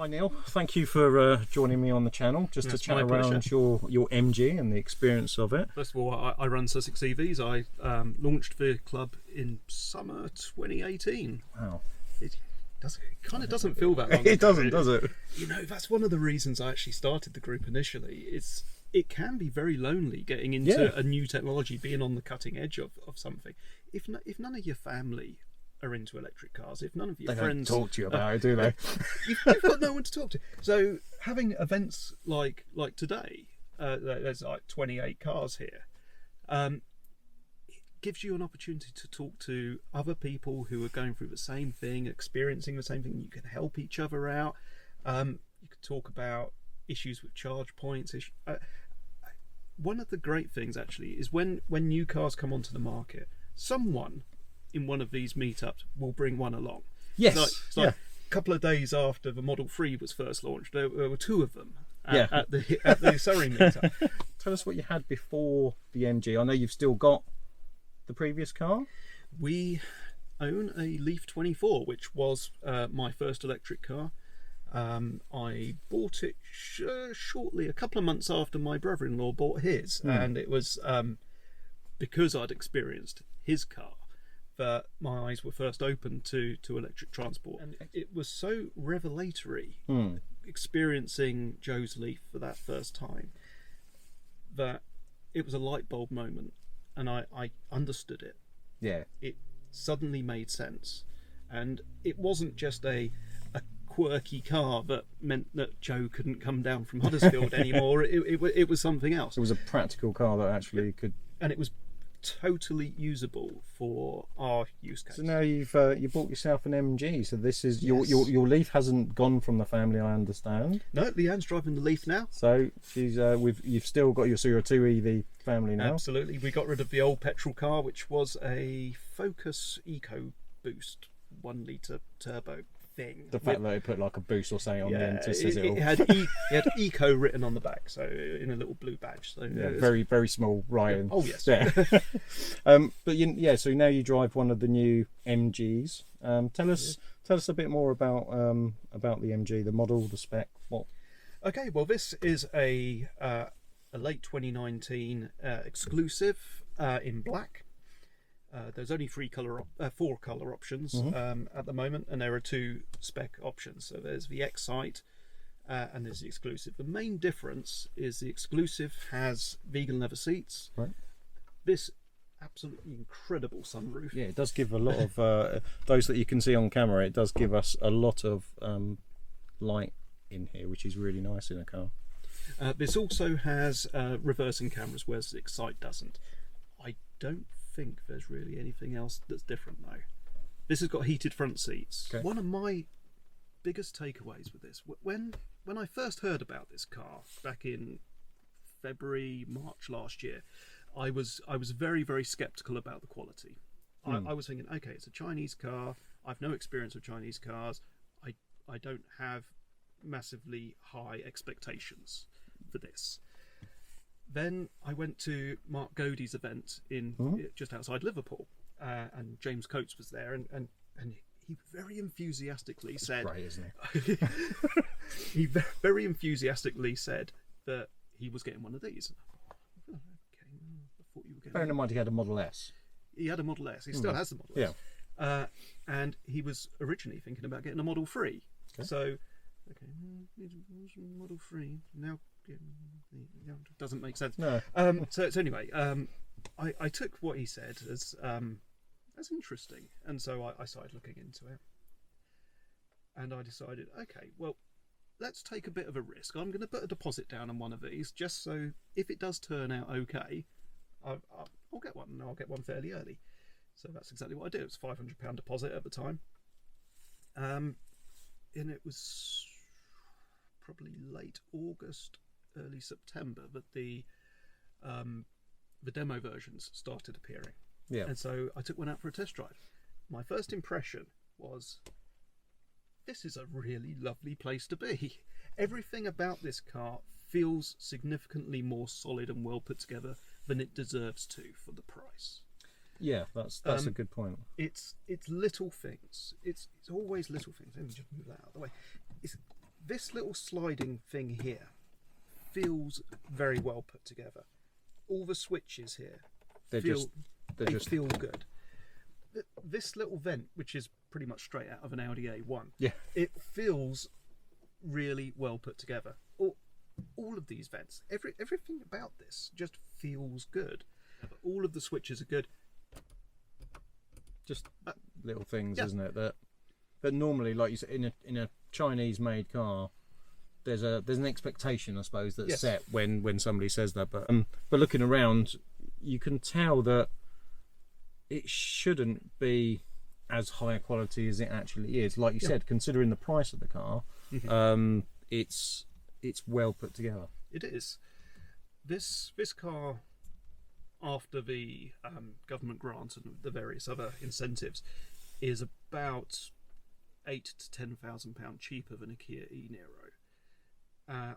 Hi Neil, thank you for joining me on the channel just to chat around your MG and the experience of it. First of all, I run SussexEVs. I launched the club in summer 2018. Wow. It kind of doesn't feel that long. It doesn't, does it? You know, that's one of the reasons I actually started the group initially. It can be very lonely getting into a new technology, being on the cutting edge of something. If none of your family are into electric cars, if none of your friends don't talk to you about it, do they? you've got no one to talk to. So having events like today, there's like 28 cars here, it gives you an opportunity to talk to other people who are going through the same thing, experiencing the same thing. You can help each other out. You can talk about issues with charge points. One of the great things actually is when new cars come onto the market, someone in one of these meetups will bring one along. Yes. It's like a couple of days after the Model 3 was first launched, there were two of them at the Surrey meetup. Tell us what you had before the MG. I know you've still got the previous car. We own a Leaf 24, which was my first electric car. I bought it shortly, a couple of months after my brother-in-law bought his, and it was because I'd experienced his car that my eyes were first opened to electric transport, and it was so revelatory experiencing Joe's Leaf for that first time that it was a light bulb moment, and I understood it. Yeah, it suddenly made sense, and it wasn't just a quirky car that meant that Joe couldn't come down from Huddersfield anymore. It was something else. It was a practical car that actually could, and it was totally usable for our use case. So now you bought yourself an MG. So this is your Leaf hasn't gone from the family, I understand. No, Leanne's driving the Leaf now. So she's you've still got your 2 EV family now. Absolutely, we got rid of the old petrol car, which was a Focus EcoBoost 1 litre turbo thing. The fact that it put like a boost or something on the end to sizzle. It had eco written on the back, so in a little blue badge. So very, very small writing. Oh yes. Yeah. But so now you drive one of the new MGs. Tell us a bit more about the MG, the model, the spec. What? Okay, well this is a late 2019 exclusive in black. There's only 4 colour options at the moment, and there are 2 spec options. So there's the Excite and there's the exclusive. The main difference is the exclusive has vegan leather seats. Right. This absolutely incredible sunroof. Yeah, it does give a lot of those that you can see on camera. It does give us a lot of light in here, which is really nice in a car. This also has reversing cameras, whereas the Excite doesn't. I don't think there's really anything else that's different though. This has got heated front seats. Okay. One of my biggest takeaways with this, when I first heard about this car back in February, March last year, I was very, very skeptical about the quality. I was thinking, okay, it's a Chinese car. I've no experience with Chinese cars. I don't have massively high expectations for this. Then I went to Mark Godey's event in just outside Liverpool, and James Coates was there, and he very enthusiastically said, "Great, isn't he?" He very enthusiastically said that he was getting one of these. Oh, okay, I thought you were getting. Bearing in mind he had a Model S. He had a Model S. He still has the Model S. Yeah. And he was originally thinking about getting a Model 3. Okay. So, Model 3 now. Doesn't make sense. No. So anyway, I took what he said as interesting, and so I started looking into it, and I decided, okay, well, let's take a bit of a risk. I'm going to put a deposit down on one of these, just so if it does turn out okay, I'll get one, and I'll get one fairly early. So that's exactly what I did. It was a £500 deposit at the time, and it was probably late August, early September that the demo versions started appearing. Yeah. And so I took one out for a test drive. My first impression was, this is a really lovely place to be. Everything about this car feels significantly more solid and well put together than it deserves to for the price. Yeah, that's a good point. It's little things. It's always little things. Let me just move that out of the way. It's this little sliding thing here feels very well put together. All the switches here feel good. This little vent, which is pretty much straight out of an Audi A1, it feels really well put together. All of these vents, everything about this just feels good. All of the switches are good. Just little things, isn't it? That normally, like you said, in a Chinese-made car, there's an expectation, I suppose, that's set when somebody says that. But looking around, you can tell that it shouldn't be as high a quality as it actually is. Like you said, considering the price of the car, it's well put together. It is. This car, after the government grant and the various other incentives, is about £8,000 to £10,000 cheaper than a Kia e-Niro.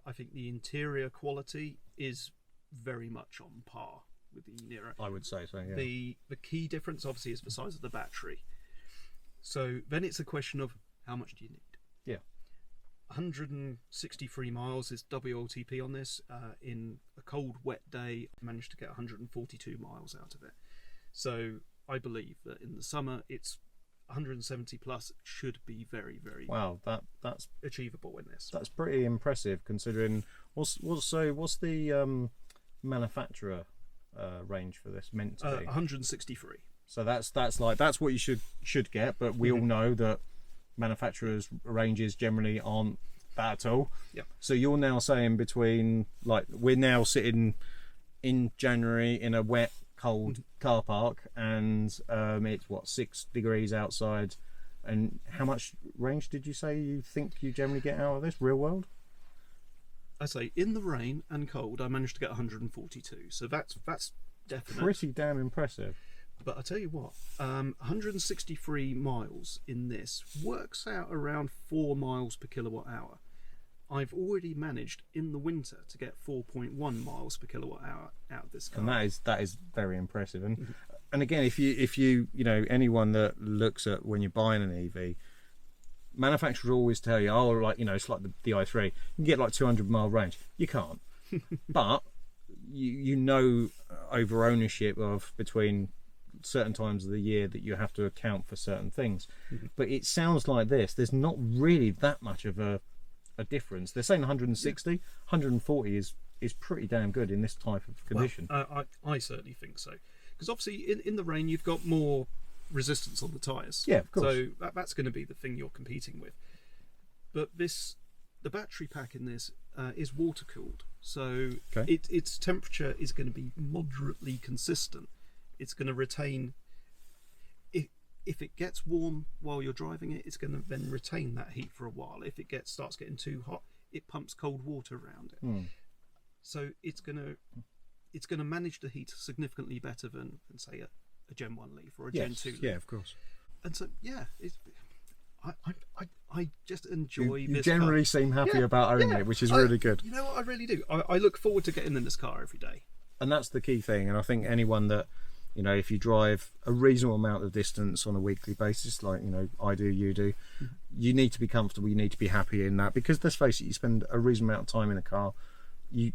I think the interior quality is very much on par with the e-Niro. I would say so, yeah. The key difference obviously is the size of the battery. So then it's a question of how much do you need? Yeah. 163 miles is WLTP on this. In a cold, wet day, I managed to get 142 miles out of it. So I believe that in the summer, it's 170 plus should be very, very that's achievable in this. That's pretty impressive considering. What's the manufacturer range for this meant to be? 163. So that's what you should get, but we all know that manufacturers' ranges generally aren't that at all. Yeah. So you're now saying we're now sitting in January in a wet, cold car park, and it's 6 degrees outside. And how much range did you say you think you generally get out of this real world? I say in the rain and cold, I managed to get 142. So that's definite. Pretty damn impressive. But I tell you what, 163 miles in this works out around 4 miles per kilowatt hour. I've already managed in the winter to get 4.1 miles per kilowatt hour out of this car. And that is very impressive. And again, if you anyone that looks at when you're buying an EV, manufacturers always tell you, it's like the i3, you can get like 200-mile range. You can't. But you know over ownership of between certain times of the year that you have to account for certain things. But it sounds like there's not really that much of a difference. They're saying 160, 140 is pretty damn good in this type of condition. Well, I certainly think so, because obviously in the rain you've got more resistance on the tyres. Yeah, of course. So that's going to be the thing you're competing with. But the battery pack in this is water cooled, so its temperature is going to be moderately consistent. It's going to retain. If it gets warm while you're driving it, it's going to then retain that heat for a while. If it starts getting too hot, it pumps cold water around it. So it's going to manage the heat significantly better than say a Gen 1 Leaf or a Gen 2 Leaf. Yeah, of course. And so I just enjoy this. You generally seem happy about owning it, which is really good. You know what, I really do. I look forward to getting in this car every day. And that's the key thing. And I think anyone that, if you drive a reasonable amount of distance on a weekly basis, like, I do, you do, you need to be comfortable, you need to be happy in that, because let's face it, you spend a reasonable amount of time in a car, you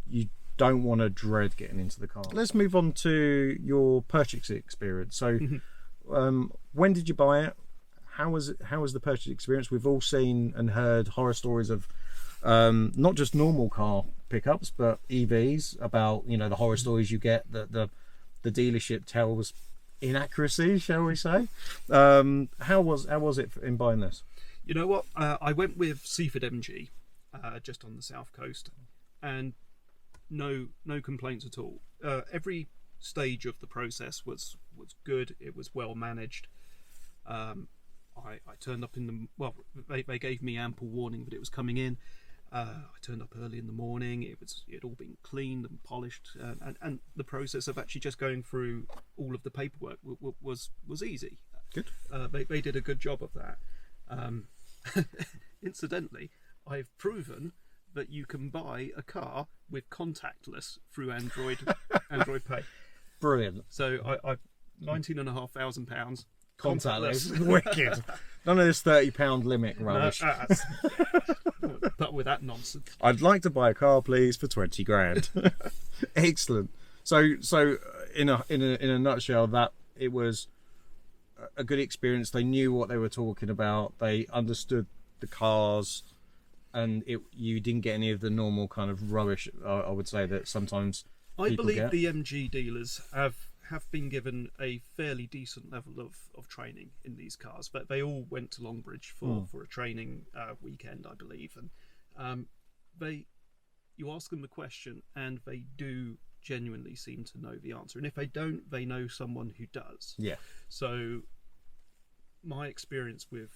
don't want to dread getting into the car. Let's move on to your purchase experience. So when did you buy it? How was the purchase experience? We've all seen and heard horror stories of not just normal car pickups, but EVs, about the horror stories you get that the dealership tells inaccuracies, shall we say. How was it in buying this? You know what, I went with Seaford MG, just on the south coast, and no complaints at all. Every stage of the process was good. It was well managed. I turned up they gave me ample warning that it was coming in. I turned up early in the morning. It had all been cleaned and polished, and the process of actually just going through all of the paperwork was easy. Good. They did a good job of that. Incidentally, I've proven that you can buy a car with contactless through Android Pay. Brilliant. So I £19,500. contactless. Wicked. None of this £30 limit rubbish. But with that nonsense. I'd like to buy a car, please, for 20 grand. Excellent. So in a nutshell, that it was a good experience. They knew what they were talking about. They understood the cars, and you didn't get any of the normal kind of rubbish. I would say that sometimes I believe the MG dealers have been given a fairly decent level of training in these cars, but they all went to Longbridge for a training weekend, I believe, and you ask them a question and they do genuinely seem to know the answer, and if they don't, they know someone who does. Yeah. So my experience with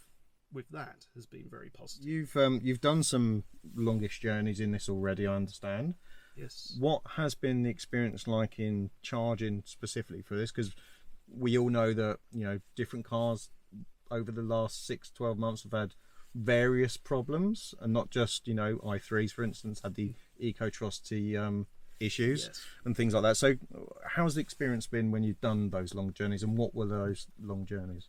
that has been very positive. You've done some longish journeys in this already, I understand. Yes. What has been the experience like in charging specifically for this? Because we all know that, you know, different cars over the last 6-12 months have had various problems, and not just, you know, i3s, for instance, had the ecotricity issues and things like that. So how's the experience been when you've done those long journeys, and what were those long journeys?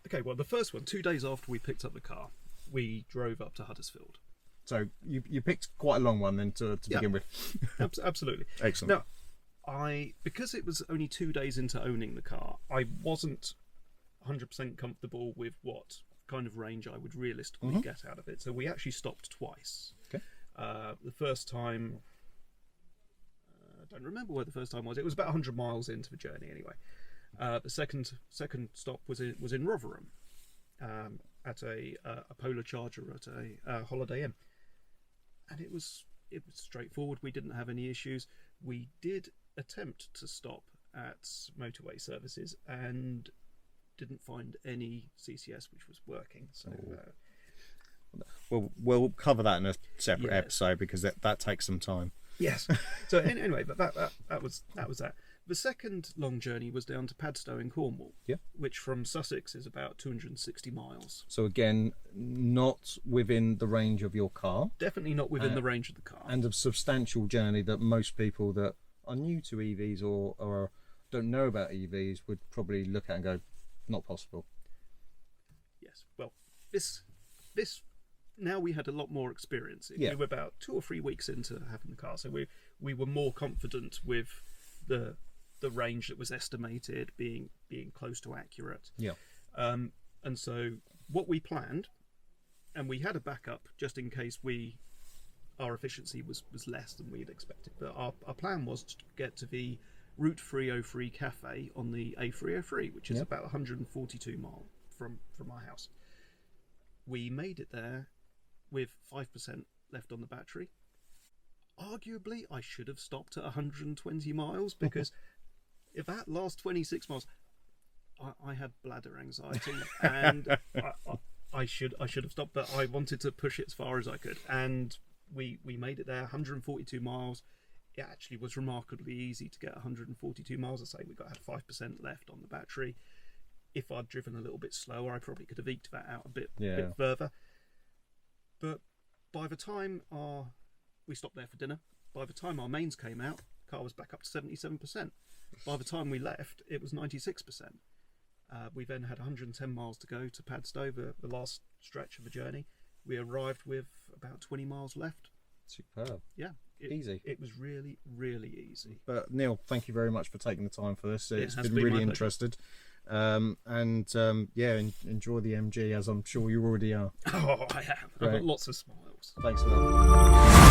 Okay, well, the first one, 2 days after we picked up the car, we drove up to Huddersfield. So you picked quite a long one then to begin with. Absolutely. Excellent. Now, because it was only 2 days into owning the car, I wasn't 100% comfortable with what kind of range I would realistically get out of it. So we actually stopped twice. Okay. The first time, I don't remember where the first time was. It was about 100 miles into the journey anyway. The second stop was in Rotherham, at a Polar Charger at a Holiday Inn, and it was straightforward. We didn't have any issues. We did attempt to stop at motorway services and didn't find any CCS which was working. So we'll cover that in a separate episode, because that takes some time. Yes. So anyway, but that was that. The second long journey was down to Padstow in Cornwall, which from Sussex is about 260 miles. So again, not within the range of your car. Definitely not within the range of the car. And a substantial journey that most people that are new to EVs or don't know about EVs would probably look at and go, not possible. Yes. Well, this now we had a lot more experience. We were about 2 or 3 weeks into having the car, so we were more confident with the range that was estimated being close to accurate. And so what we planned, and we had a backup just in case our efficiency was less than we had expected, but our plan was to get to the Route 303 cafe on the A303, which is about 142 miles from our house. We made it there with 5% left on the battery. Arguably, I should have stopped at 120 miles, because if that last 26 miles, I had bladder anxiety, and I should have stopped, but I wanted to push it as far as I could, and we made it there, 142 miles. It actually was remarkably easy to get 142 miles. I say we had 5% left on the battery. If I'd driven a little bit slower, I probably could have eked that out a bit further. But by the time we stopped there for dinner, by the time our mains came out, the car was back up to 77%. By the time we left, it was 96%. We then had 110 miles to go to Padstow, the last stretch of the journey. We arrived with about 20 miles left. Superb. Yeah. Easy. It was really, really easy. But Neil, thank you very much for taking the time for this. It's been really interested. Enjoy the MG, as I'm sure you already are. Oh, I have. I've got lots of smiles. Thanks a lot.